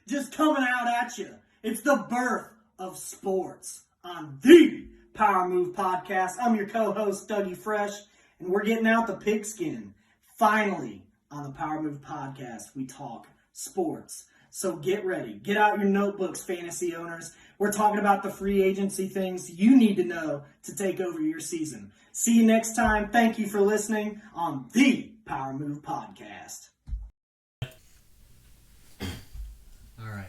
just coming out at you. It's the birth of sports on the Power Move Podcast. I'm your co-host, Dougie Fresh, and we're getting out the pigskin. Finally, on the Power Move Podcast, we talk sports. So get ready. Get out your notebooks, fantasy owners. We're talking about the free agency things you need to know to take over your season. See you next time. Thank you for listening on the Power Move Podcast. All right.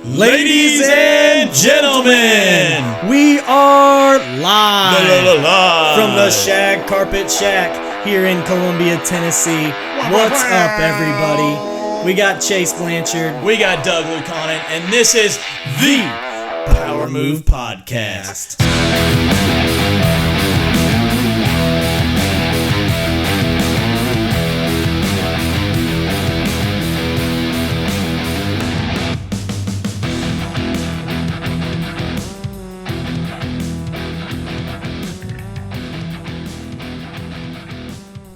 Ladies and gentlemen, we are live live from the Shag Carpet Shack here in Columbia, Tennessee. What's up, everybody? We got Chase Blanchard. We got Doug Lucanen, and this is the Power Move Podcast.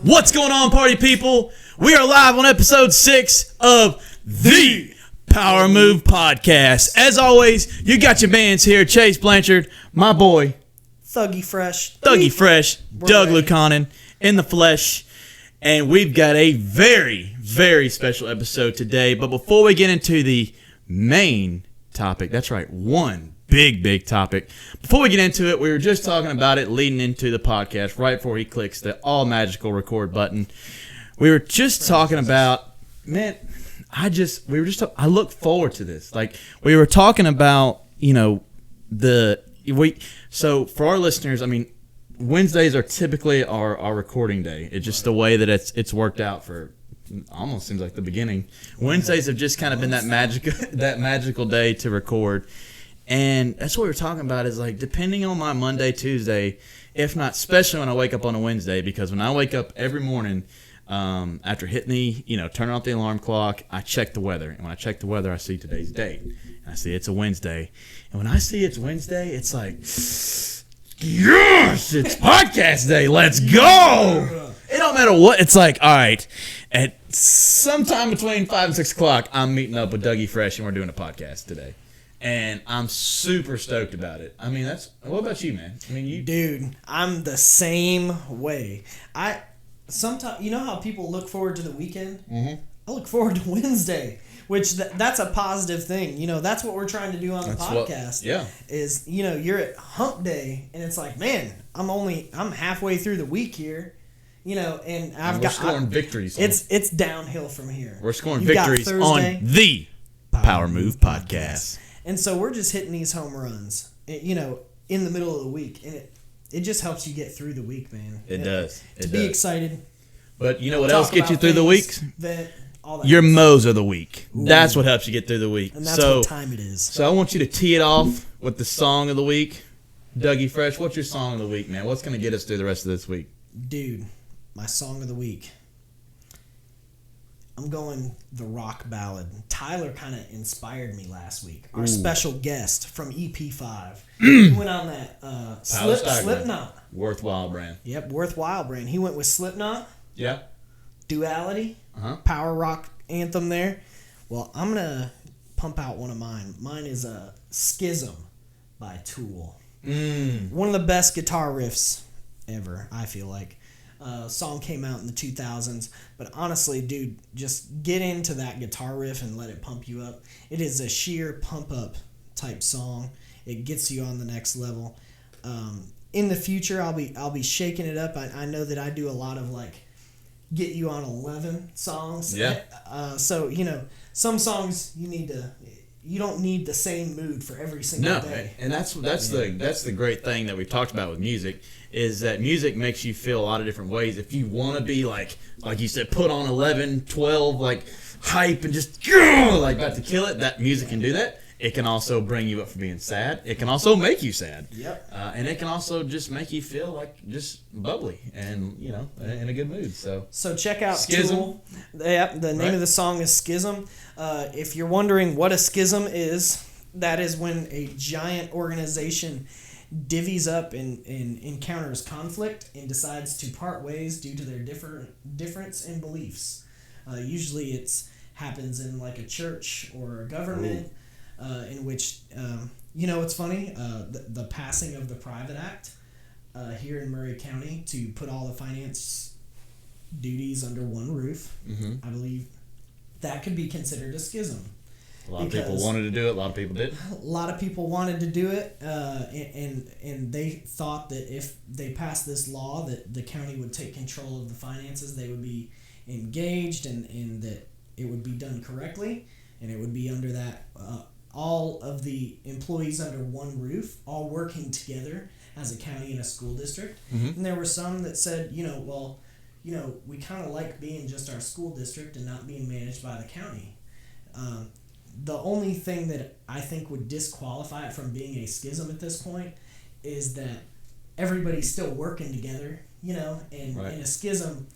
What's going on, party people? We are live on episode 6 of the Power Move Podcast. As always, you got your bands here, Chase Blanchard, my boy, Dougie Fresh. Doug ready. Lucanen, in the flesh. And we've got a very, very special episode today. But before we get into the main topic, that's right, one big topic. Before we get into it, we were just talking about it leading into the podcast right before he clicks the all magical record button. We were just talking about, man, I look forward to this. Like, we were talking about, so for our listeners, I mean, Wednesdays are typically our recording day. It's just the way that it's worked out for almost seems like the beginning. Wednesdays have just kind of been that magical day to record. And that's what we were talking about is, like, depending on my Monday, Tuesday, if not, especially when I wake up on a Wednesday, because when I wake up every morning, after hitting turning off the alarm clock, I check the weather. And when I check the weather, I see today's date. And I see it's a Wednesday. And when I see it's Wednesday, it's like, yes, it's podcast day. Let's go. It don't matter what. It's like, all right, at sometime between 5 and 6 o'clock, I'm meeting up with Dougie Fresh, and we're doing a podcast today. And I'm super stoked about it. I mean, what about you, man? I mean, Dude, I'm the same way. Sometimes, you know how people look forward to the weekend? Mm-hmm. I look forward to Wednesday, which that's a positive thing. That's what we're trying to do on the podcast. Is, you're at hump day, and it's like, man, I'm halfway through the week here. And we're scoring victories. It's downhill from here. We're scoring victories on the Power Move Podcast. And so we're just hitting these home runs, in the middle of the week. And it just helps you get through the week, man. It does. To be excited. But you know what else gets you through the week? All that Your mows of the week. Ooh. That's what helps you get through the week. And that's what time it is. So I want you to tee it off with the song of the week. Dougie Fresh, what's your song of the week, man? What's going to get us through the rest of this week? Dude, my song of the week. I'm going the rock ballad. Tyler kind of inspired me last week. Our special guest from EP5. He went on that Slipknot. Worthwhile brand. Yep, Worthwhile brand. He went with Slipknot. Yeah. Duality. Power rock anthem there. Well, I'm going to pump out one of mine. Mine is Schism by Tool. One of the best guitar riffs ever, I feel like. Song came out in the 2000s, but honestly, dude, just get into that guitar riff and let it pump you up. It is a sheer pump up type song. It gets you on the next level. In the future, I'll be shaking it up. I know that I do a lot of get you on 11 songs. Yeah. So some songs you don't need the same mood for every single day. And that's the great thing that we've talked about with music is that music makes you feel a lot of different ways. If you want to be like you said, put on 11, 12, hype and just about to kill it, that music can do that. It can also bring you up for being sad. It can also make you sad. Yep. And it can also just make you feel like just bubbly and, in a good mood. So check out Schism. Tool. The name of the song is Schism. If you're wondering what a schism is, that is when a giant organization divvies up and encounters conflict and decides to part ways due to their difference in beliefs. Usually it's happens in like a church or a government, in which it's funny, the passing of the Private Act here in Murray County to put all the finance duties under one roof. I believe that could be considered a schism. A lot of people wanted to do it. A lot of people did. A lot of people wanted to do it, and they thought that if they passed this law, that the county would take control of the finances. They would be engaged, and that it would be done correctly, and it would be under that all of the employees under one roof, all working together as a county and a school district. And there were some that said, we kind of like being just our school district and not being managed by the county. The only thing that I think would disqualify it from being a schism at this point is that everybody's still working together, and in a schism,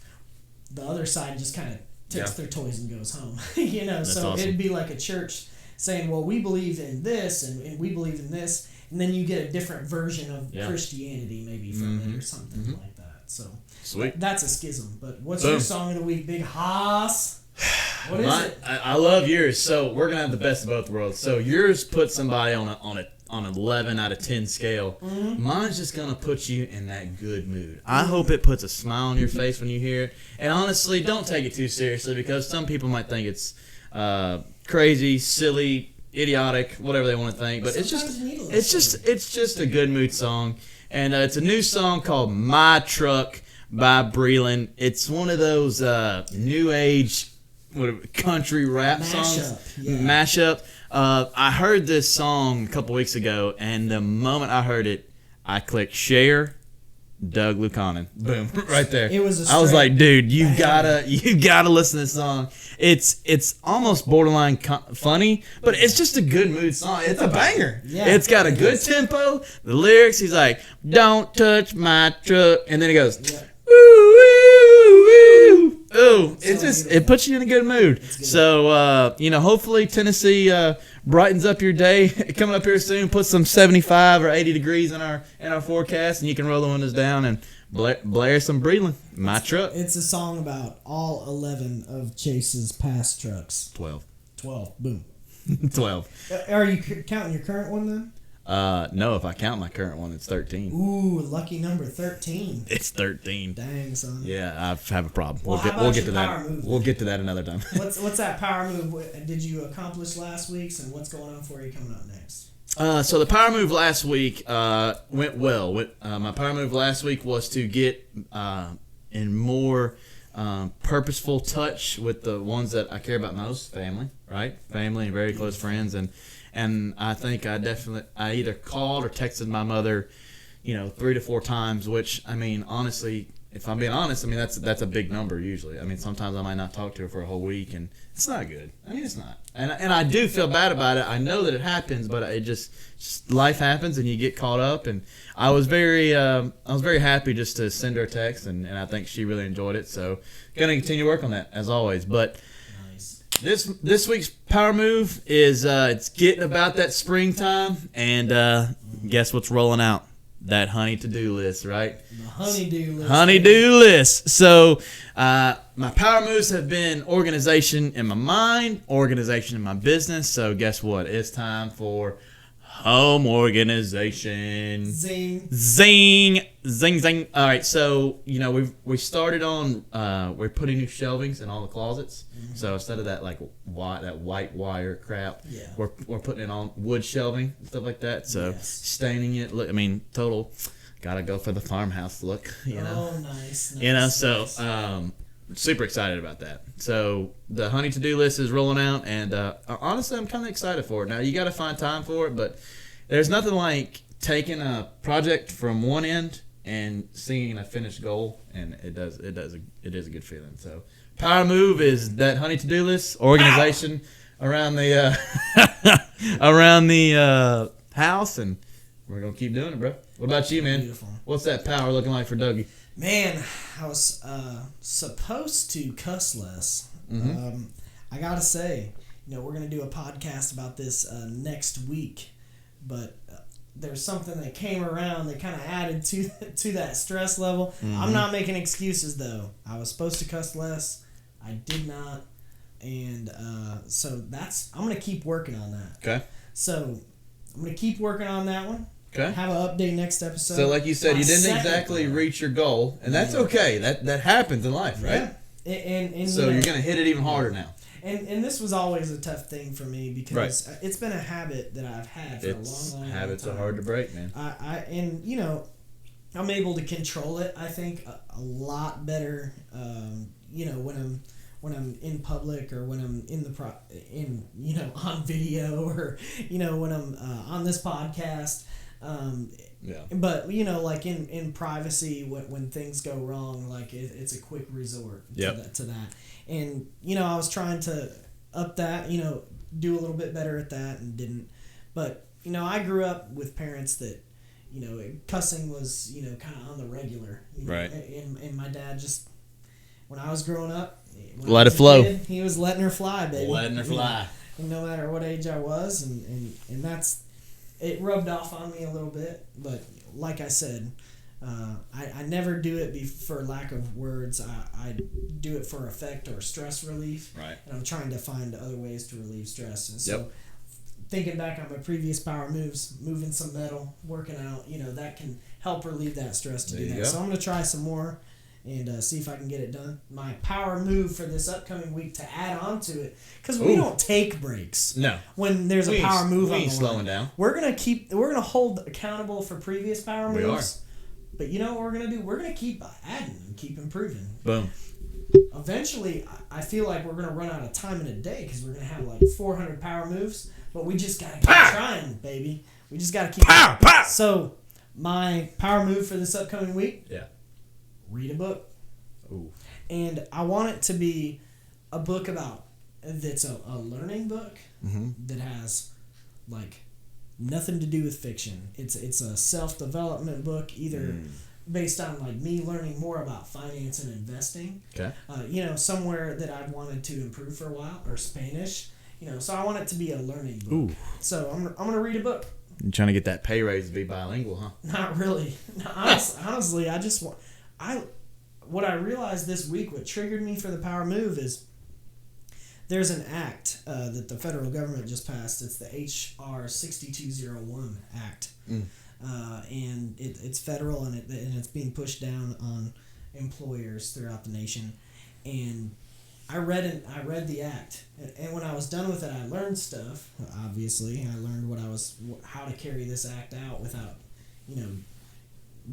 the other side just kind of takes their toys and goes home, That's so awesome. It'd be like a church saying, well, we believe in this and we believe in this, and then you get a different version of Christianity maybe from it or something like that. So Sweet. That's a schism. But what's your song of the week, Big Haas? What is it? I love yours. So we're gonna have the best of both worlds. So yours puts somebody on an 11 out of 10 scale. Mine's just gonna put you in that good mood. I hope it puts a smile on your face when you hear it. And honestly, don't take it too seriously, because some people might think it's crazy, silly, idiotic, whatever they want to think. But it's just a good mood song. And it's a new song called My Truck by Breland. It's one of those new age country rap songs. Mashup. I heard this song a couple weeks ago, and the moment I heard it, I clicked share. Doug Lukanen. Boom. Right there. It was I was like, dude, you gotta listen to this song. It's almost borderline funny, but it's just a good mood song. It's a banger. Yeah, it's got a good tempo. The lyrics, he's like, don't touch my truck, and then he goes, woo, woo, woo. Oh, it puts you in a good mood. So, hopefully Tennessee brightens up your day. Coming up here soon, put some 75 or 80 degrees in our forecast, and you can roll the windows down and blare some Breland. My Truck. It's a song about all 11 of Chase's past trucks. 12. Boom. 12. Are you counting your current one then? No, if I count my current one, it's 13. Ooh, lucky number 13. It's 13. Dang, son. Yeah, I have a problem. We'll get to that. Move, we'll get to that another time. What's that power move did you accomplish last week's, and what's going on for you coming up next? So the power move last week went well. My power move last week was to get in more purposeful touch with the ones that I care about most, family, right? Family and very close friends, and I think I either called or texted my mother, 3 to 4 times, which, I mean, honestly, if I'm being honest, I mean, that's a big number usually. I mean, sometimes I might not talk to her for a whole week, and it's not good. I mean, it's not. And I do feel bad about it. I know that it happens, but it just life happens, and you get caught up. And I was very happy just to send her a text, and I think she really enjoyed it. So, gonna continue to work on that as always. But this week's power move is it's getting about that springtime, and guess what's rolling out? That honey-to-do list, right? The honey-do list. Honey-do list. So my power moves have been organization in my mind, organization in my business. So guess what? It's time for home organization. Zing. Zing. Zing, zing. All right, so, we started on, we're putting new shelvings in all the closets. Mm-hmm. So instead of that, that white wire crap, we're putting it on wood shelving and stuff like that. So staining it, total, gotta go for the farmhouse look, Oh, nice. So, super excited about that. So the honey to-do list is rolling out, and honestly, I'm kind of excited for it. Now, you got to find time for it, but there's nothing like taking a project from one end and seeing a finished goal, and it is a good feeling. So power move is that honey to-do list, organization around the house, and we're gonna keep doing it, bro. What about you, man? Beautiful. What's that power looking like for Dougie? Man, I was supposed to cuss less. Mm-hmm. I gotta say, we're gonna do a podcast about this next week, but there's something that came around that kind of added to that stress level. Mm-hmm. I'm not making excuses though. I was supposed to cuss less. I did not. And so I'm going to keep working on that. Okay. So I'm going to keep working on that one. Okay. Have an update next episode. So like you said, you didn't exactly reach your goal, and that's okay. That happens in life, right? Yeah. And so you're going to hit it even harder now. And this was always a tough thing for me because it's been a habit that I've had for a long time. Habits are hard to break, man. And you know, I'm able to control it. I think a lot better. You know, when I'm in public or when I'm in you know, on video or you know, when I'm on this podcast. But you know, like in privacy, when things go wrong, like it's a quick resort to that. And you know, I was trying to up that, you know, do a little bit better at that, and didn't. But you know, I grew up with parents that, you know, cussing was, you know, kind of on the regular, you know, right? And my dad just, when I was growing up, let it flow. Kid, he was letting her fly, baby. Letting her fly. You know, no matter what age I was, and that's. It rubbed off on me a little bit, but like I said, I never do it for lack of words. I do it for effect or stress relief. Right. And I'm trying to find other ways to relieve stress. And so thinking back on my previous power moves, moving some metal, working out, you know, that can help relieve that stress to do that. So I'm going to try some more and see if I can get it done. My power move for this upcoming week to add on to it, because we don't take breaks. No. When there's a power move on the line. Slowing down. We're gonna hold accountable for previous power moves. We are. But you know what we're gonna do? We're gonna keep adding and keep improving. Boom. Eventually, I feel like we're gonna run out of time in a day because we're gonna have like 400 power moves. But we just gotta keep trying, baby. We just gotta keep. Power. So my power move for this upcoming week. Yeah. Read a book. Ooh. And I want it to be a book that's a learning book that has like nothing to do with fiction. It's a self-development book, either based on like me learning more about finance and investing. Okay. You know, somewhere that I've wanted to improve for a while, or Spanish. You know, so I want it to be a learning book. Ooh. So I'm gonna read a book. You're trying to get that pay raise to be bilingual, huh? Not really. Honestly, I just want. What I realized this week, what triggered me for the power move is there's an act that the federal government just passed. It's the HR 6201 Act. And it's federal, and it's being pushed down on employers throughout the nation. And I read the act, and when I was done with it, I learned stuff. Obviously, I learned how to carry this act out without, you know,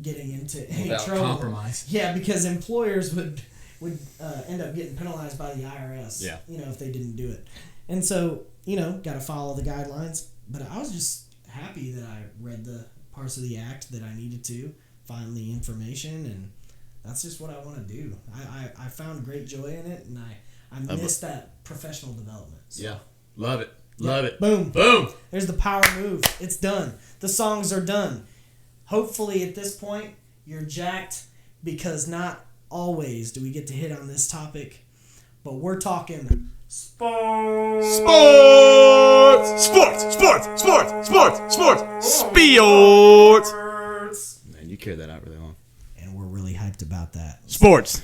getting into any trouble. Compromise. Yeah, because employers would end up getting penalized by the IRS. Yeah. You know, if they didn't do it, and so, you know, got to follow the guidelines. But I was just happy that I read the parts of the act that I needed to, find the information, and that's just what I want to do. I found great joy in it, and I missed that professional development. So. Yeah, love it. Love it. Boom. Boom. There's the power move. It's done. The songs are done. Hopefully at this point, you're jacked, because not always do we get to hit on this topic, but we're talking sports. Sports. Sports. Sports. Sports. Sports. Sports. Sports. Man, you carried that out really long. And we're really hyped about that. Sports.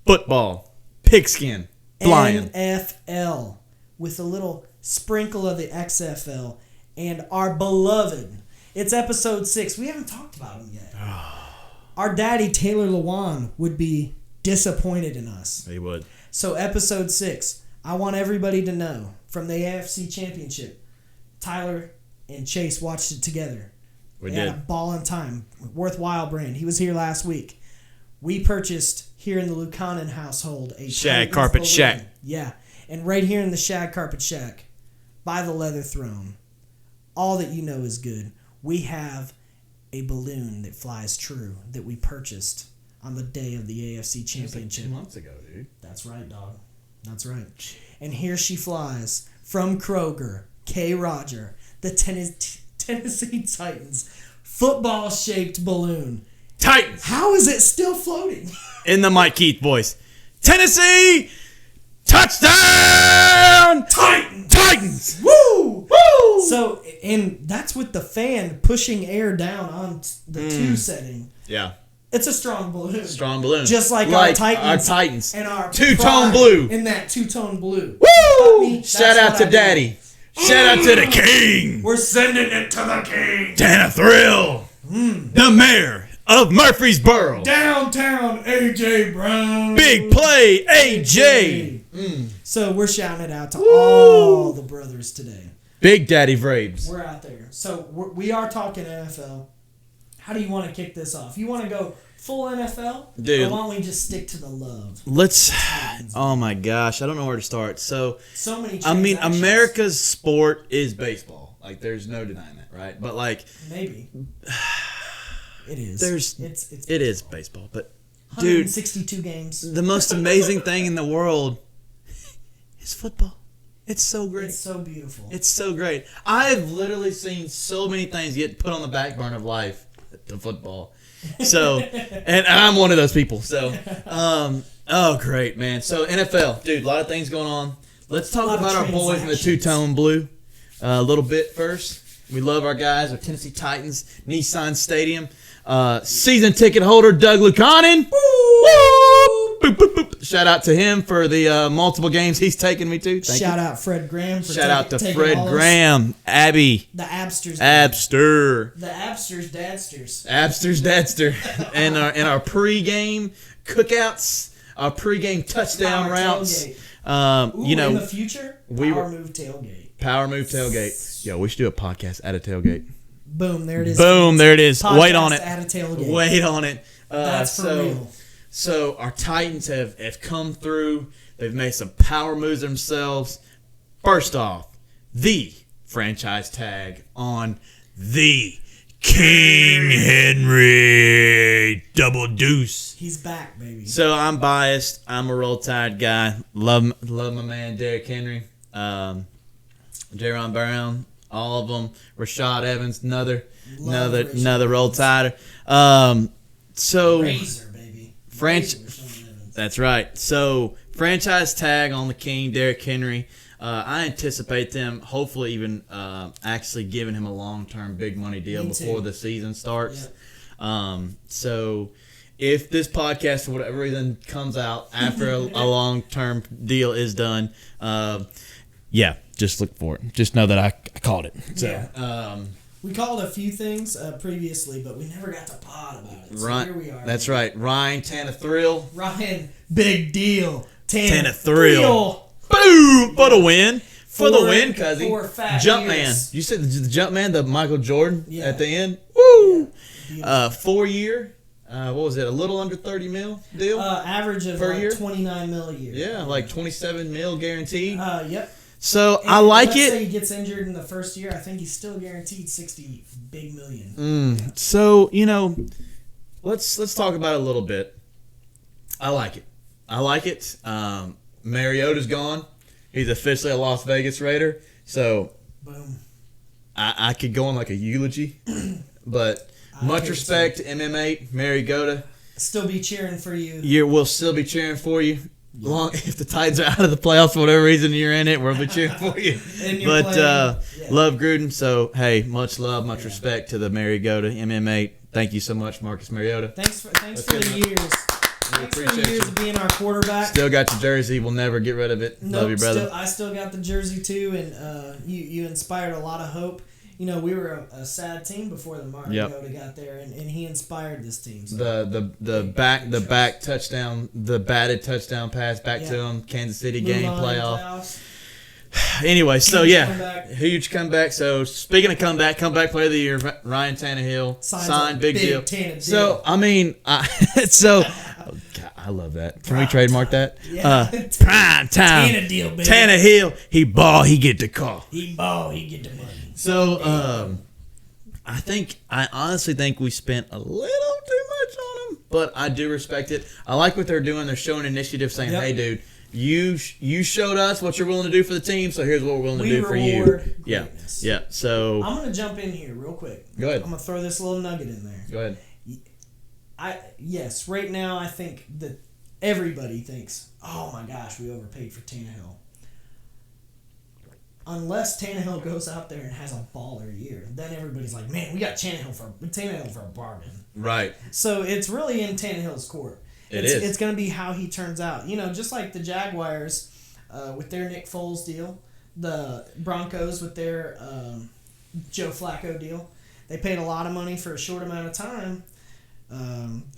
Football. Pigskin. Flying. NFL. With a little sprinkle of the XFL. And our beloved... It's episode 6. We haven't talked about him yet. Our daddy, Taylor Lewan, would be disappointed in us. He would. So episode 6, I want everybody to know, from the AFC Championship, Tyler and Chase watched it together. They had a ball in time. Worthwhile brand. He was here last week. We purchased, here in the Lucanen household, a Shag Carpet Shack. Yeah. And right here in the Shag Carpet Shack, by the Leather Throne, all that you know is good. We have a balloon that flies true that we purchased on the day of the AFC Championship. Like 2 months ago, dude. That's right, dog. That's right. And here she flies from Kroger, K. Roger, the Tennessee Titans football-shaped balloon. Titans! How is it still floating? In the Mike Keith voice. Tennessee! Touchdown! Titans! Woo! Woo! So, and that's with the fan pushing air down on the 2 setting. Yeah. It's a strong balloon. Strong balloon. Just like our Titans. Our Titans. And our two-tone blue. In that two-tone blue. Woo! Shout out to Daddy. Shout out to the King. We're sending it to the King. Tana Thrill. The mayor of Murfreesboro. Downtown A.J. Brown. Big play A.J. So we're shouting it out to all the brothers today. Big Daddy Vrabes. We're out there. So we are talking NFL. How do you want to kick this off? You want to go full NFL? Dude. Or why don't we just stick to the love? Let's. Oh my gosh, I don't know where to start. So many. I mean, America's sport is baseball. Like, there's no denying that, right? But like, maybe it is. It is baseball, but dude, 162 games. The most amazing thing in the world is football. It's so great. It's so beautiful. It's so great. I've literally seen so many things get put on the back burner of life. The football. So, and I'm one of those people. So, oh, great, man. So, NFL. Dude, a lot of things going on. Let's talk about our boys in the two-tone blue a little bit first. We love our guys, our Tennessee Titans, Nissan Stadium. Season ticket holder, Doug Lucanen. Boop, boop, boop. Shout out to him for the multiple games he's taken me to. Shout out Fred Graham. Shout out to Fred Graham, Abby. The Absters. Abster. The Absters, Dadsters. Absters, Dadster. and our pregame cookouts, our pregame touchdown routes. Ooh, in the future, Power Move Tailgate. Yo, we should do a podcast at a tailgate. Boom, there it is. Boom, there it is. Podcast Wait on it. At a tailgate. Wait on it. That's for real. So our Titans have come through. They've made some power moves themselves. First off, the franchise tag on the King Henry Double Deuce. He's back, baby. So I'm biased. I'm a Roll Tide guy. Love my man Derrick Henry, Jaron Brown, all of them. Rashad Evans, another Roll Tider. So Razor, baby. That's right. So franchise tag on the King, Derrick Henry. I anticipate them hopefully even actually giving him a long-term big money deal before the season starts. Yep. So if this podcast for whatever reason comes out after a long-term deal is done, just look for it. Just know that I called it. So, we called a few things previously, but we never got to pod about it. So here we are. That's right. Ryan Tana Thrill. Ryan, big deal. Tana Thrill. Boom! For the win. For the win, cuzzy. Jumpman. You said the Jumpman, the Michael Jordan at the end? Woo! Yeah. 4-year. What was it? A little under 30 mil deal? Average of per year? 29 mil a year. Yeah, like 27 mil guaranteed. Yep. So I like it. Let's say he gets injured in the first year. I think he's still guaranteed 60 big million. So let's talk about it a little bit. I like it. Mariota's gone. He's officially a Las Vegas Raider. So boom. I could go on like a eulogy, but much respect to MM8, Mariota. Still be cheering for you. We'll still be cheering for you. If the Titans are out of the playoffs for whatever reason you're in it, we'll be cheering for you. Love Gruden. So hey, much love, much respect to the Mariota MM8. Thank you so much, Marcus Mariota. Thanks for the years. Thanks for the years of being our quarterback. Still got your jersey. We'll never get rid of it. Love you, brother. I still got the jersey too, and you inspired a lot of hope. You know, we were a sad team before the Mariota got there, and he inspired this team. So. The batted touchdown pass back to him, Kansas City game playoff. Anyway, so huge comeback. So speaking of comeback player of the year, Ryan Tannehill signed big deal. So I mean, I love that. Can we trademark that? Yeah. Prime time. Tannehill, he ball, he get the call. He ball, he get the money. So, I honestly think we spent a little too much on him, but I do respect it. I like what they're doing. They're showing initiative, saying, "Hey, dude, you showed us what you're willing to do for the team, so here's what we're willing to do for you." Greatness. Yeah. So I'm gonna jump in here real quick. Go ahead. I'm gonna throw this little nugget in there. Go ahead. Right now I think that everybody thinks, "Oh my gosh, we overpaid for Tannehill." unless Tannehill goes out there and has a baller year, then everybody's like, man, we got Tannehill for a bargain. Right. So it's really in Tannehill's court. It's going to be how he turns out. You know, just like the Jaguars with their Nick Foles deal, the Broncos with their Joe Flacco deal. They paid a lot of money for a short amount of time.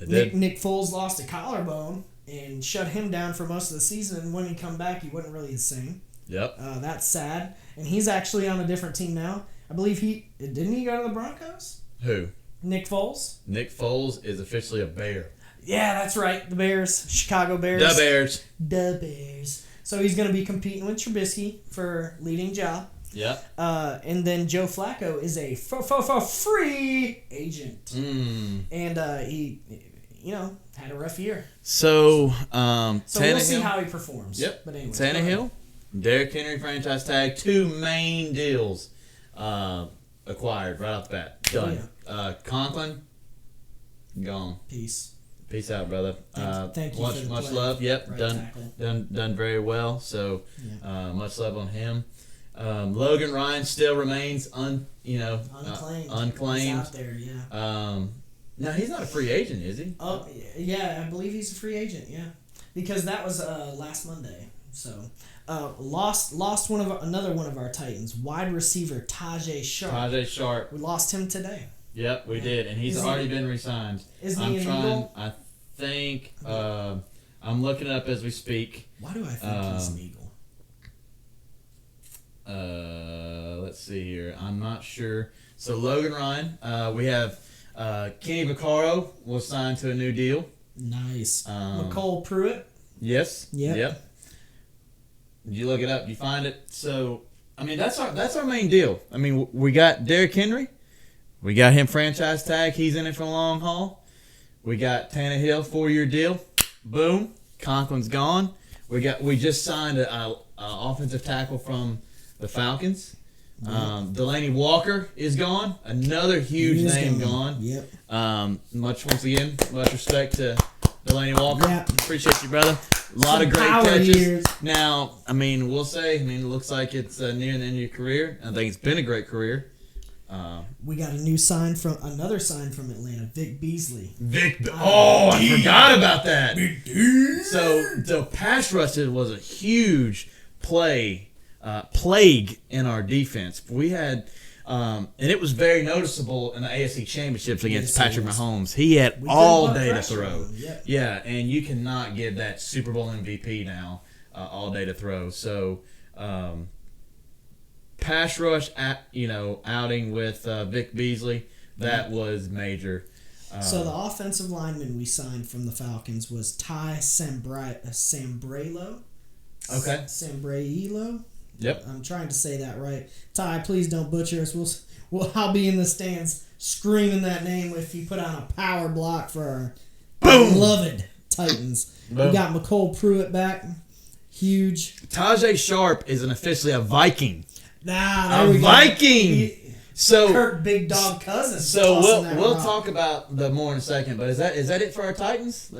Nick Foles lost a collarbone and shut him down for most of the season. And when he come back, he wasn't really the same. Yep. That's sad. And he's actually on a different team now. I believe didn't he go to the Broncos? Who? Nick Foles. Nick Foles is officially a Bear. Yeah, that's right. The Bears. Chicago Bears. The Bears. So he's going to be competing with Trubisky for leading job. Yep. And then Joe Flacco is a free agent. Mm. And he, had a rough year. So we'll see how he performs. Yep. But anyway, Tannehill, Derrick Henry franchise tag, 2 main deals acquired right off the bat. Done. Yeah. Conklin, gone. Peace out, brother. Thank you. Much love. Yep, right done very well. So, much love on him. Logan Ryan still remains unclaimed. He's out there, yeah. No, he's not a free agent, is he? Oh, yeah, I believe he's a free agent. Yeah, because that was last Monday. So, lost another one of our Titans, wide receiver Tajay Sharp. We lost him today. Yep, we did, and he's already been re-signed. Isn't he an Eagle? I think I'm looking it up as we speak. Why do I think he's an Eagle? Let's see here. I'm not sure. So Logan Ryan, we have Kenny Vaccaro was signed to a new deal. Nice. McCole Pruitt. Yes. Yep. Did you look it up? Did you find it? So I mean that's our main deal. I mean we got Derrick Henry. We got him franchise tag. He's in it for the long haul. We got Tannehill 4-year deal. Boom. Conklin's gone. We just signed an offensive tackle from the Falcons. Delaney Walker is gone. Another huge name gone. Yep. Much respect to Delaney Walker. Yep. Appreciate you, brother. A lot of great catches. Now, I mean, we'll say, it looks like it's near the end of your career. I think it's been a great career. We got another sign from Atlanta, Vic Beasley. I forgot about that. So the pass rush was a huge plague in our defense. We had, and it was very noticeable in the AFC Championships against Patrick Mahomes. He had all day to throw. Yep. Yeah, and you cannot give that Super Bowl MVP now all day to throw. So. Pass rush outing with Vic Beasley, that was major. So the offensive lineman we signed from the Falcons was Ty Sambrailo. Okay. Sambrailo. Yep. I'm trying to say that right. Ty, please don't butcher us. I'll be in the stands screaming that name if you put on a power block for our beloved Titans. Boom. We got McCole Pruitt back. Huge. Tajay Sharp is officially a Viking. There we Viking. Go. So Kirk Big Dog Cousins. So we'll talk about the more in a second. But is that it for our Titans?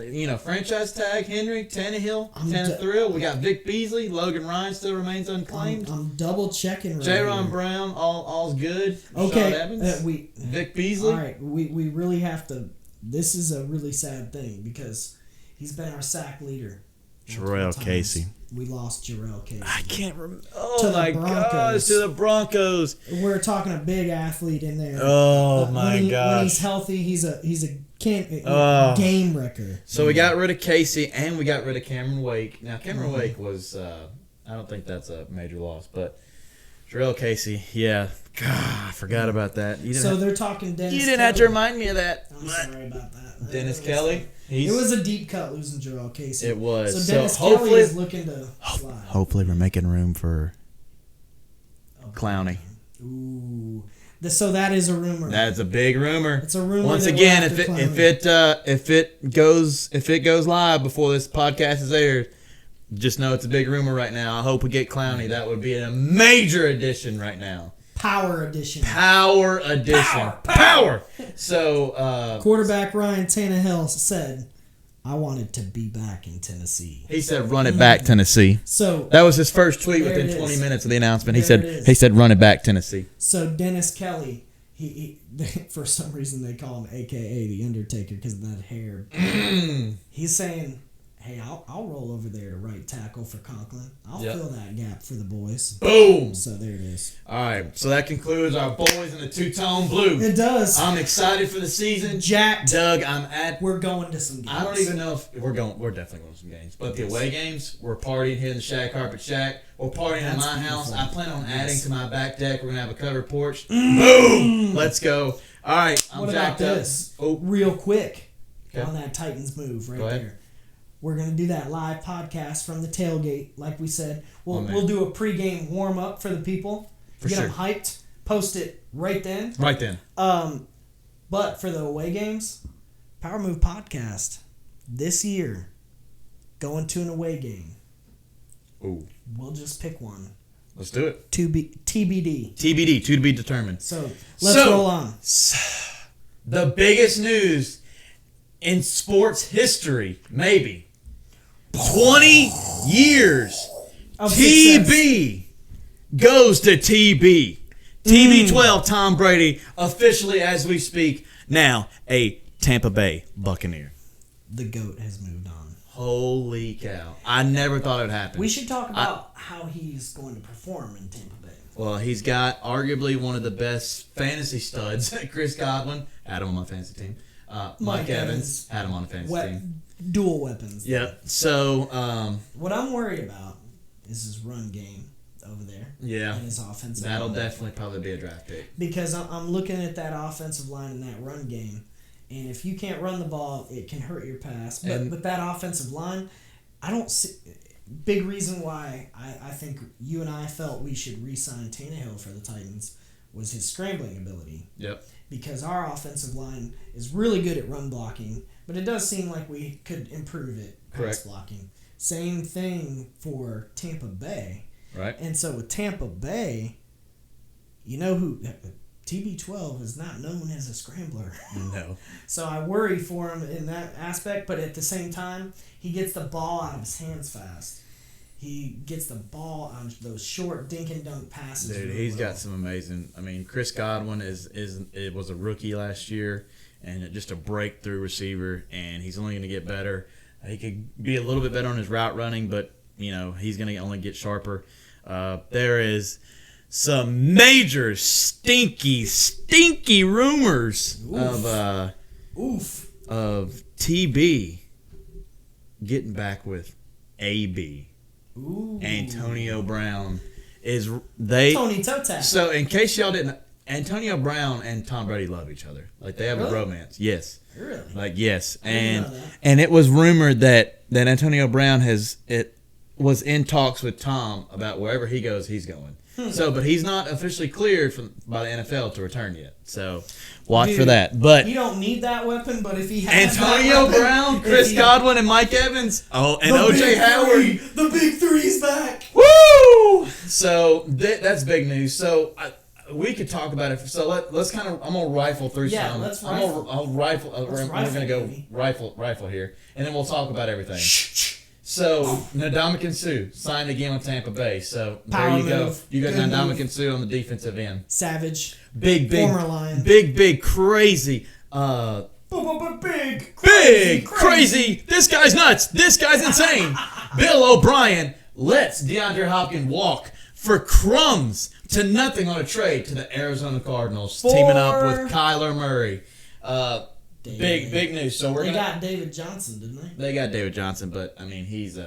Franchise tag Henry, Tannehill, Tannehill. We got Vic Beasley, Logan Ryan still remains unclaimed. I'm double checking. Jaron Brown, all's good. Okay, Evans, Vic Beasley. All right, we really have to. This is a really sad thing because he's been our sack leader. Jarrell Casey. We lost Jarrell Casey. I can't remember. Oh my gosh, to the Broncos. We're talking a big athlete in there. Oh my gosh. When he's healthy, he's a game wrecker. So we got rid of Casey and we got rid of Cameron Wake. Now Cameron Wake was I don't think that's a major loss, but Jarrell Casey, yeah. God, I forgot about that. They're talking Dennis. You didn't have to remind me of that. I'm sorry about that. Dennis Kelly. It was a deep cut losing Jarrell Casey. It was. So Dennis Kelly is looking to slide. Hopefully we're making room for Clowney. Ooh. So that is a rumor. That's a big rumor. It's a rumor. Once again, if it goes live before this podcast is aired, just know it's a big rumor right now. I hope we get Clowney. That would be a major addition right now. Power edition. Power. So quarterback Ryan Tannehill said, I wanted to be back in Tennessee. He said, "Run it back, Tennessee." So that was his first tweet within 20 minutes of the announcement. He There said, "Run it back, Tennessee." So Dennis Kelly, he for some reason they call him AKA the Undertaker because of that hair. He's saying, "Hey, I'll roll over there to right tackle for Conklin. I'll fill that gap for the boys." Boom. So there it is. All right. So that concludes our boys in the two-tone blue. It does. I'm excited for the season. Jacked. Doug, We're going to some games. I don't even know if we're going. We're definitely going to some games. But the away games, we're partying here in the Shag Carpet Shack. We're partying at my house. I plan on adding to my back deck. We're gonna have a covered porch. Boom. Let's go. All right. I'm what jacked about up. this? Oh, real quick Okay. on that Titans move right Go ahead. there. We're gonna do that live podcast from the tailgate, like we said. man. We'll do a pregame warm up for the people. For Get sure. them hyped. Post it right then. Right then. But for the away games, Power Move Podcast this year, going to an away game. Ooh. We'll just pick one. Let's do it. TBD. TBD, to be determined. So let's roll on. The biggest news in sports history, maybe. 20 years. Of TB goes to TB. TB12, Tom Brady, officially as we speak, now a Tampa Bay Buccaneer. The GOAT has moved on. Holy cow. I never thought it would happen. We should talk about how he's going to perform in Tampa Bay. Well, he's got arguably one of the best fantasy studs, Chris Godwin, had him on my fantasy team. Mike Evans, had him on the fantasy team. Dual weapons. Yep. So, what I'm worried about is his run game over there. Yeah. And his offensive That'll line. definitely probably be a draft pick. Because I'm looking at that offensive line and that run game, and if you can't run the ball, it can hurt your pass. But with that offensive line, I don't see... Big reason why I think you and I felt we should re-sign Tannehill for the Titans was his scrambling ability. Yep. Because our offensive line is really good at run blocking, but it does seem like we could improve it pass blocking. Same thing for Tampa Bay. Right. And so with Tampa Bay, you know who... TB12 is not known as a scrambler. No. So I worry for him in that aspect, but at the same time, he gets the ball out of his hands fast. He gets the ball on those short dink and dunk passes. Dude, really he's well. got some amazing... I mean, Chris Godwin was a rookie last year, and just a breakthrough receiver, and he's only going to get better. He could be a little bit better on his route running, but, you know, he's going to only get sharper. There is... some major stinky rumors of TB getting back with AB. Ooh. Antonio Brown Tony Toe. So in case y'all didn't, Antonio Brown and Tom Brady love each other. Like they have a romance. Yes. Really? Like yes. I didn't know that. And it was rumored that Antonio Brown was in talks with Tom about wherever he goes, he's going. So, but he's not officially cleared by the NFL to return yet. So, watch for that. But you don't need that weapon. But if he has Antonio Brown, Chris Godwin, and Mike Evans, and OJ Howard, the big three's back. Woo! So that's big news. So we could talk about it. So let's kind of. I'm gonna rifle through some. Yeah, let's rifle. I'll rifle. We're gonna go baby. rifle here, and then we'll talk about everything. So, Ndamukong Suh signed again with Tampa Bay. So, there you go. You got Ndamukong Suh on the defensive end. Savage. Big, former Lion. Big, crazy. Big, crazy. This guy's nuts. This guy's insane. Bill O'Brien lets DeAndre Hopkins walk for crumbs to nothing on a trade to the Arizona Cardinals, teaming up with Kyler Murray. Big news. So they got David Johnson, didn't they? They got David Johnson, but I mean he's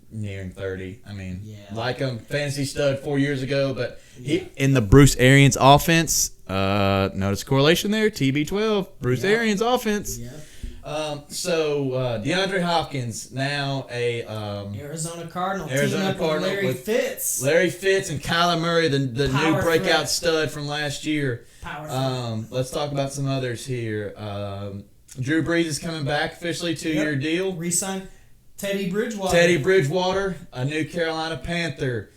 nearing 30. I mean, yeah. like him, fantasy stud 4 years ago, but he in the Bruce Arians offense. Notice correlation there. TB12, Bruce Arians offense. Yeah. So DeAndre Hopkins now a Arizona Cardinal. Arizona Cardinal Larry Fitz. Larry Fitz and Kyler Murray, the new breakout stud from last year. Let's talk about some others here. Drew Brees is coming back officially, 2-year deal. Re-signed Teddy Bridgewater, a new Carolina Panther.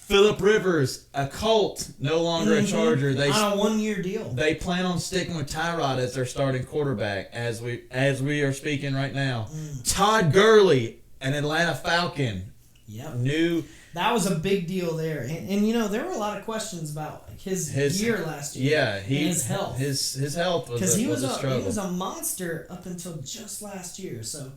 Phillip Rivers, a Colt, no longer a Charger. They on a 1-year deal. They plan on sticking with Tyrod as their starting quarterback as we are speaking right now. Todd Gurley, an Atlanta Falcon. Yep. That was a big deal there. And there were a lot of questions about his year last year. Yeah. And his health. His health was a struggle. He was a monster up until just last year. So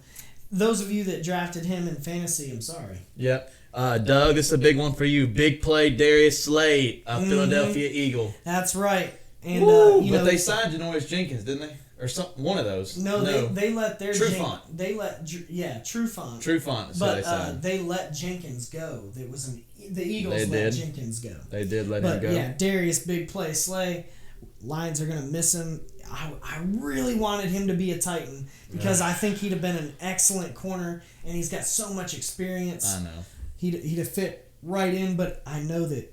those of you that drafted him in fantasy, I'm sorry. Yep. Doug, this is a big one for you. Big play, Darius Slade, a Philadelphia Eagle. That's right. And but they signed Janoris Jenkins, didn't they? Or one of those. No. They let their Trufant. Trufant. Trufant. But they let Jenkins go. The Eagles let Jenkins go. They did let him go. But yeah, Darius big play Slay. Lions are gonna miss him. I really wanted him to be a Titan because I think he'd have been an excellent corner, and he's got so much experience. I know. He'd have fit right in, but I know that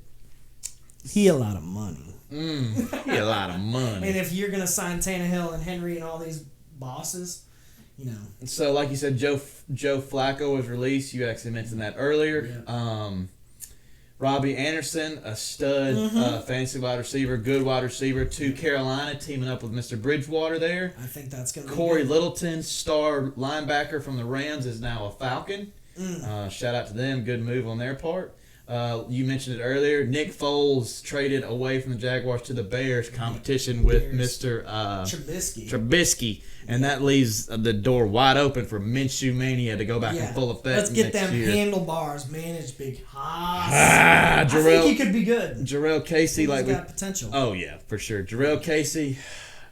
he a lot of money. He a lot of money. And if you're gonna sign Tannehill and Henry and all these bosses, So like you said, Joe Flacco was released. You actually mentioned that earlier. Yeah. Robbie Anderson, a stud fantasy wide receiver, good wide receiver, to Carolina, teaming up with Mr. Bridgewater there. I think that's gonna be Corey good. Littleton, star linebacker from the Rams, is now a Falcon. Shout out to them. Good move on their part. You mentioned it earlier. Nick Foles traded away from the Jaguars to the Bears. Competition with Mr. Trubisky. And that leaves the door wide open for Minshew Mania to go back in full effect. Let's get them year. handlebars managed big. I think he could be good. Jarrell Casey. He's got potential. Oh, yeah, for sure. Jarrell Casey,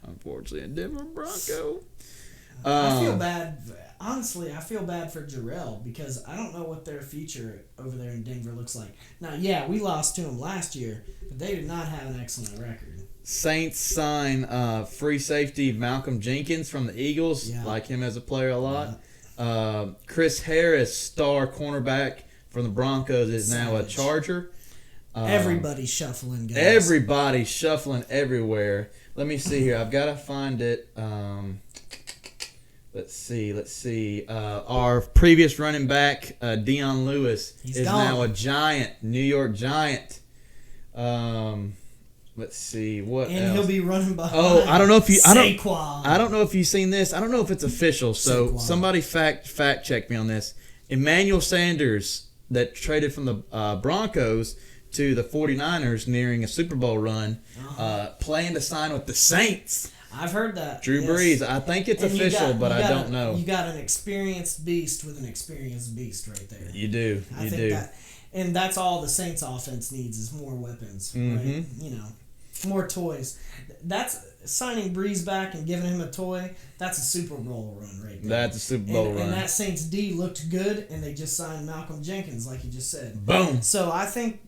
unfortunately, a Denver Bronco. I feel bad. Honestly, I feel bad for Jarrell because I don't know what their future over there in Denver looks like. Now, yeah, we lost to them last year, but they did not have an excellent record. Saints sign free safety Malcolm Jenkins from the Eagles. Yeah. Like him as a player a lot. Yeah. Chris Harris, star cornerback from the Broncos, is now a Charger. Everybody's shuffling, guys. Everybody's shuffling everywhere. Let me see here. I've got to find it. Let's see. Our previous running back, Dion Lewis, is now a Giant, New York Giant. Let's see what else. He'll be running behind. Oh, I don't know if you. Saquon. I don't know if you've seen this. I don't know if it's official. So Saquon. Somebody fact check me on this. Emmanuel Sanders, that traded from the Broncos to the 49ers, nearing a Super Bowl run, playing to sign with the Saints. I've heard that. Drew Brees. I think it's official, but I don't know. You got an experienced beast with an experienced beast right there. You do. I think and that's all the Saints offense needs is more weapons, right? More toys. That's signing Brees back and giving him a toy. That's a Super Bowl run right there. That's a Super Bowl run. And that Saints D looked good, and they just signed Malcolm Jenkins, like you just said. Boom. So I think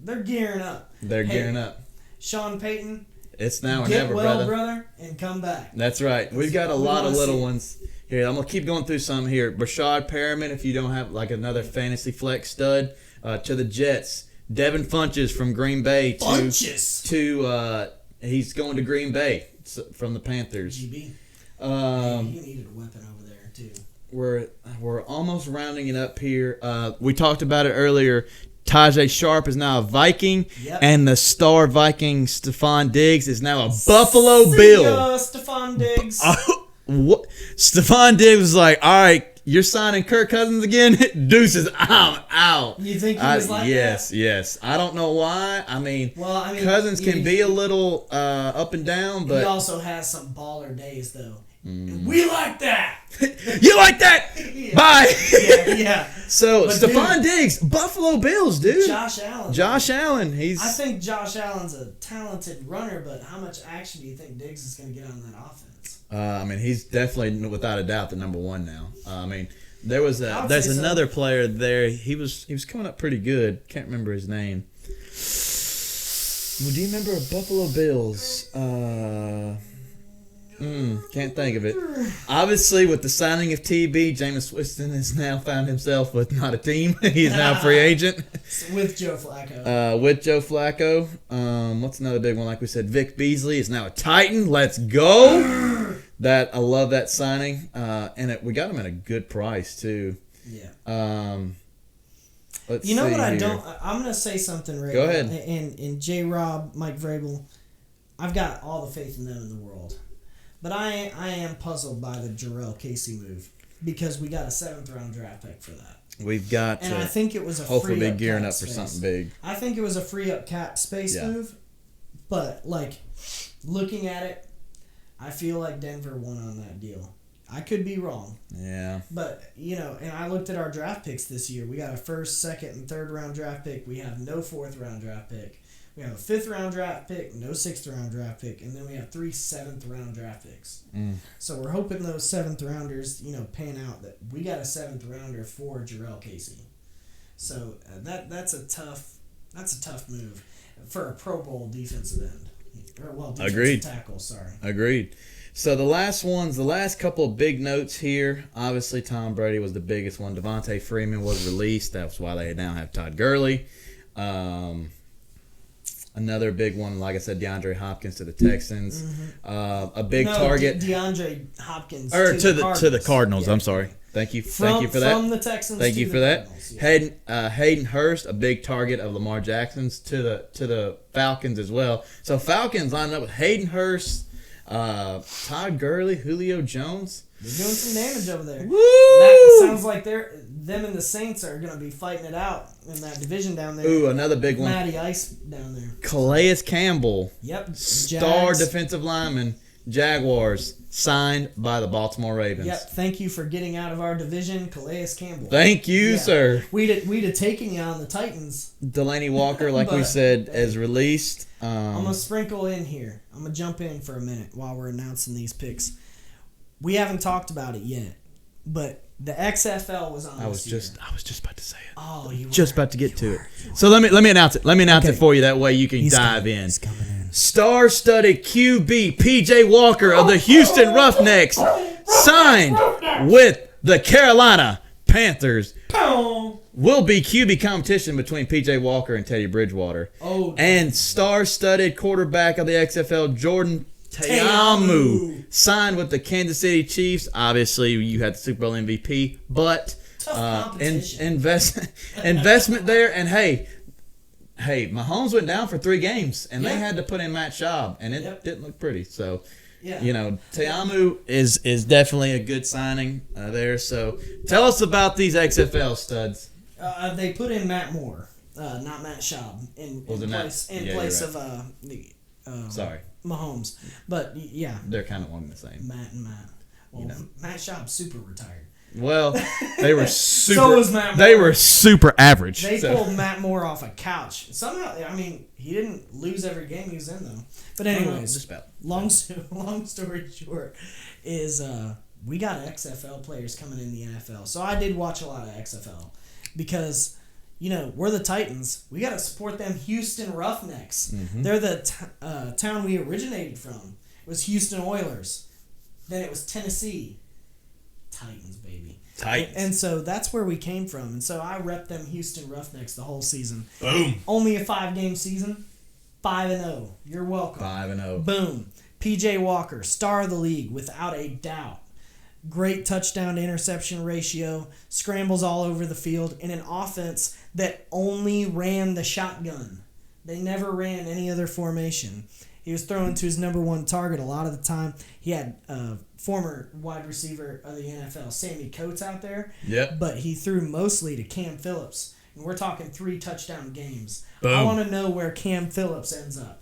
they're gearing up. Gearing up. Sean Payton. It's now or never, brother, and come back. That's right. We've got a lot of little ones here. I'm going to keep going through some here. Brashad Perriman, if you don't have like another fantasy flex stud, to the Jets. Devin Funches from Green Bay. He's going to Green Bay from the Panthers. GB. He needed a weapon over there, too. We're almost rounding it up here. We talked about it earlier. Tajay Sharp is now a Viking, and the star Viking Stephon Diggs is now a Buffalo Bill. Stephon Diggs. What? Stephon Diggs was like, all right, you're signing Kirk Cousins again? Deuces, I'm out. You think he was like that? Yes. I don't know why. I mean Cousins can be a little up and down, but he also has some baller days, though. We like that. You like that? Yeah. Bye. Yeah. So Stephon Diggs, Buffalo Bills, dude. Josh Allen. I think Josh Allen's a talented runner, but how much action do you think Diggs is going to get on that offense? I mean, he's definitely, without a doubt, the number one now. I mean, there's another player there. He was coming up pretty good. Can't remember his name. Well, do you remember Buffalo Bills? Can't think of it. Obviously, with the signing of TB, Jameis Winston has now found himself with not a team. He's now a free agent. With Joe Flacco. What's another big one? Like we said, Vic Beasley is now a Titan. Let's go. I love that signing. And we got him at a good price, too. Yeah. You know what I don't... I'm going to say something right Go now. ahead. And J-Rob, Mike Vrabel, I've got all the faith in them in the world. But I am puzzled by the Jurrell Casey move because we got a 7th-round draft pick for that. We've got and I think it was a hopefully free be up gearing cap up for space. something big. I think it was a free up cap space move. But, like, looking at it, I feel like Denver won on that deal. I could be wrong. Yeah. But, you know, and I looked at our draft picks this year. We got a 1st, 2nd, and 3rd-round draft pick. We have no 4th-round draft pick. We have a 5th-round draft pick, no 6th-round draft pick, and then we have 3 7th-round draft picks. So we're hoping those 7th-rounders, you know, pan out. That we got a 7th-rounder for Jurrell Casey. So that's a tough move for a Pro Bowl defensive end. Defensive tackle, sorry. Agreed. So the last couple of big notes here. Obviously, Tom Brady was the biggest one. Devontae Freeman was released. That's why they now have Todd Gurley. Another big one, like I said, DeAndre Hopkins to the Texans. A big target. DeAndre Hopkins to the Cardinals. Yeah. I'm sorry. Thank you for that. From the Texans. Thank you for that. Yeah. Hayden Hurst, a big target of Lamar Jackson's to the Falcons as well. So Falcons lining up with Hayden Hurst, Todd Gurley, Julio Jones. They're doing some damage over there. Woo! That sounds like them and the Saints are going to be fighting it out in that division down there. Ooh, another big one. Matty Ice down there. Calais Campbell. Yep. Star Jags. defensive lineman. Jaguars signed by the Baltimore Ravens. Yep. Thank you for getting out of our division, Calais Campbell. Thank you, sir. We'd have taken you on the Titans. Delaney Walker, like we said, is released. I'm going to sprinkle in here. I'm going to jump in for a minute while we're announcing these picks. We haven't talked about it yet, but the XFL was on. I was just about to say it. Oh, you just about to get to it. So let me announce it. Let me announce it for you. That way you can dive in. He's coming in. Star-studded QB PJ Walker of the Houston Roughnecks signed with the Carolina Panthers. Will be QB competition between PJ Walker and Teddy Bridgewater. And star-studded quarterback of the XFL Jordan Teamu signed with the Kansas City Chiefs. Obviously, you had the Super Bowl MVP, but investment there. And hey, Mahomes went down for 3 games, and they had to put in Matt Schaub, and it didn't look pretty. So, you know, Teamu is definitely a good signing there. So, tell us about these XFL studs. They put in Matt Moore, not Matt Schaub, in place of sorry. Mahomes. But, yeah. They're kind of one and the same. Matt and Matt. Well, Matt Schaub's super retired. Well, they were super. So was Matt Moore. They were super average. They pulled Matt Moore off a couch. Somehow, I mean, he didn't lose every game he was in, though. But anyways, long story short is we got XFL players coming in the NFL. So I did watch a lot of XFL because... You know, we're the Titans. We got to support them Houston Roughnecks. They're the town we originated from. It was Houston Oilers. Then it was Tennessee. Titans, baby. Titans. And so that's where we came from. And so I repped them Houston Roughnecks the whole season. Boom. Only a 5-game season. 5-0. You're welcome. 5-0. Boom. PJ Walker, star of the league, without a doubt. Great touchdown to interception ratio, scrambles all over the field, in an offense that only ran the shotgun. They never ran any other formation. He was throwing to his number one target a lot of the time. He had former wide receiver of the NFL, Sammy Coates, out there. Yep. But he threw mostly to Cam Phillips. And we're talking 3 touchdown games. Boom. I want to know where Cam Phillips ends up.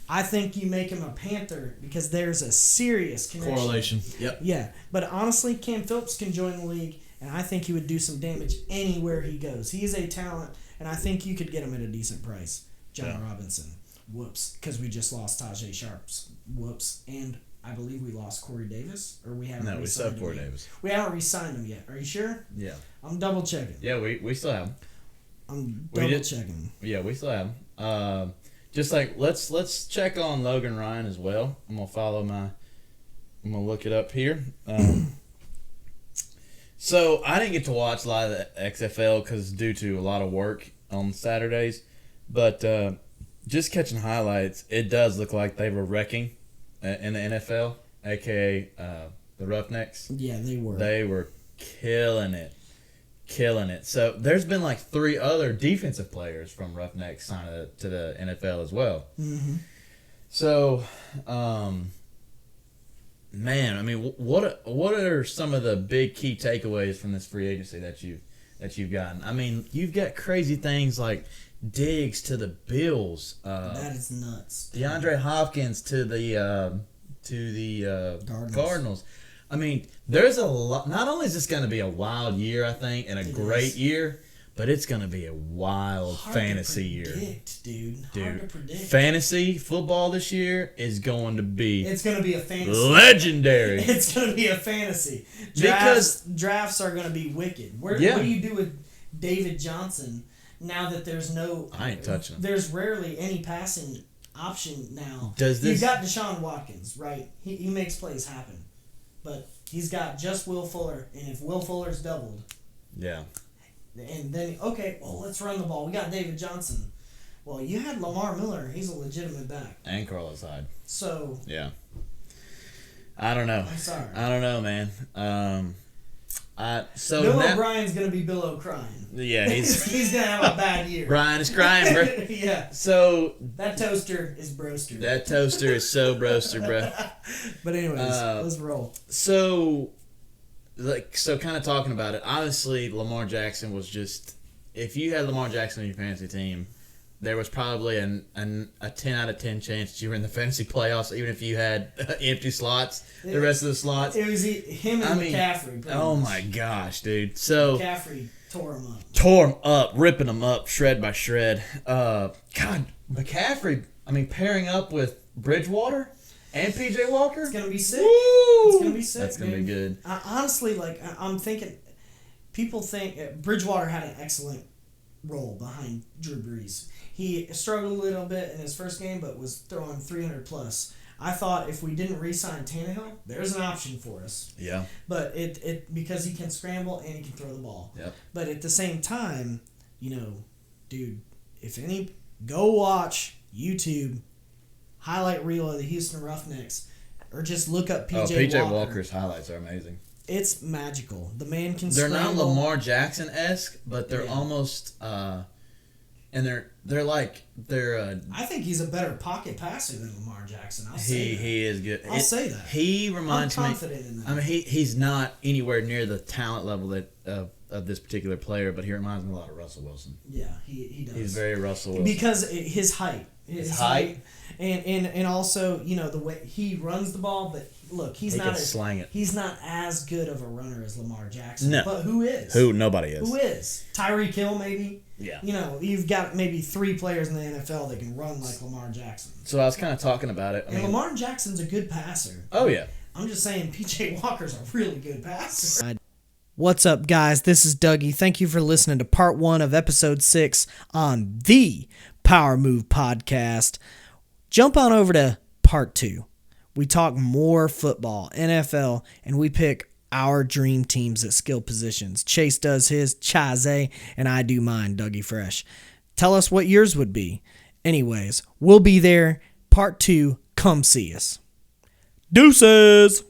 I think you make him a Panther because there's a serious connection. Correlation. Yep. Yeah. But honestly, Cam Phillips can join the league, and I think he would do some damage anywhere he goes. He is a talent, and I think you could get him at a decent price. John Robinson. Whoops. Because we just lost Tajay Sharps. Whoops. And I believe we lost Corey Davis, or we haven't. No, we still have Corey Davis. We haven't re-signed him yet. Are you sure? Yeah. I'm double checking. Yeah, we still have him. I'm double checking. Yeah, we still have him. Just like let's check on Logan Ryan as well. I'm gonna look it up here. So I didn't get to watch a lot of the XFL because due to a lot of work on Saturdays, but just catching highlights, it does look like they were wrecking in the NFL, aka the Roughnecks. Yeah, they were. They were killing it. killing it. So there's been like 3 other defensive players from Roughnecks signed to the NFL as well. Mm-hmm. So, man, I mean, what are some of the big key takeaways from this free agency that you've gotten? I mean, you've got crazy things like Diggs to the Bills. That is nuts. DeAndre Hopkins to the Cardinals. I mean, there's a lot. Not only is this going to be a wild year, I think, and a great year, but it's going to be a wild fantasy year. Dude. Hard to predict. Fantasy football this year is going to be. It's going to be a fantasy. Legendary. It's going to be a fantasy. Drafts are going to be wicked. What do you do with David Johnson now that there's no? I ain't touching him. There's rarely any passing option now. You've got Deshaun Watkins, right? He makes plays happen. But he's got just Will Fuller, and if Will Fuller's doubled, and then let's run the ball. We got David Johnson. Well, you had Lamar Miller. He's a legitimate back. And Carlos Hyde. So I don't know. I'm sorry. I don't know, man. Bill O'Brien's gonna be Bill O'Brien. Yeah, he's gonna have a bad year. Brian is crying, bro. Yeah. So that toaster is broaster. That toaster is so broaster, bro. But anyways, let's roll. So kind of talking about it. Obviously, Lamar Jackson was just. If you had Lamar Jackson on your fantasy team, there was probably a 10 out of 10 chance that you were in the fantasy playoffs, even if you had empty slots. The rest of the slots. It was him and McCaffrey. Oh my gosh, dude! So McCaffrey tore him up, ripping him up, shred by shred. God, McCaffrey. I mean, pairing up with Bridgewater and PJ Walker. It's gonna be sick. Woo! It's gonna be sick. That's gonna be good. Honestly, I'm thinking. People think Bridgewater had an excellent role behind Drew Brees. He struggled a little bit in his first game, but was throwing 300 plus. I thought if we didn't re-sign Tannehill, there's an option for us. Yeah. But it because he can scramble and he can throw the ball. Yep. But at the same time, dude, go watch YouTube highlight reel of the Houston Roughnecks, or just look up PJ Walker. Walker's highlights are amazing. It's magical. The man can They're scramble. not Lamar Jackson-esque, but they're almost and they're like I think he's a better pocket passer than Lamar Jackson. He is good. I'll say that. He reminds me. I'm confident in that. I mean, he's not anywhere near the talent level of this particular player, but he reminds me a lot of Russell Wilson. Yeah, he does. He's very Russell Wilson because his height. His height. And also, the way he runs the ball, but look, he's not as good of a runner as Lamar Jackson. No. But who is? Nobody is. Who is? Tyreek Hill, maybe? Yeah. You've got maybe 3 players in the NFL that can run like Lamar Jackson. So I was kind of talking about it. Lamar Jackson's a good passer. Oh, yeah. I'm just saying PJ Walker's a really good passer. What's up, guys? This is Dougie. Thank you for listening to part 1 of episode 6 on the Power Move podcast. Jump on over to part 2. We talk more football, NFL, and we pick our dream teams at skill positions. Chase does his, Chaze, and I do mine, Dougie Fresh. Tell us what yours would be. Anyways, we'll be there. Part 2, come see us. Deuces!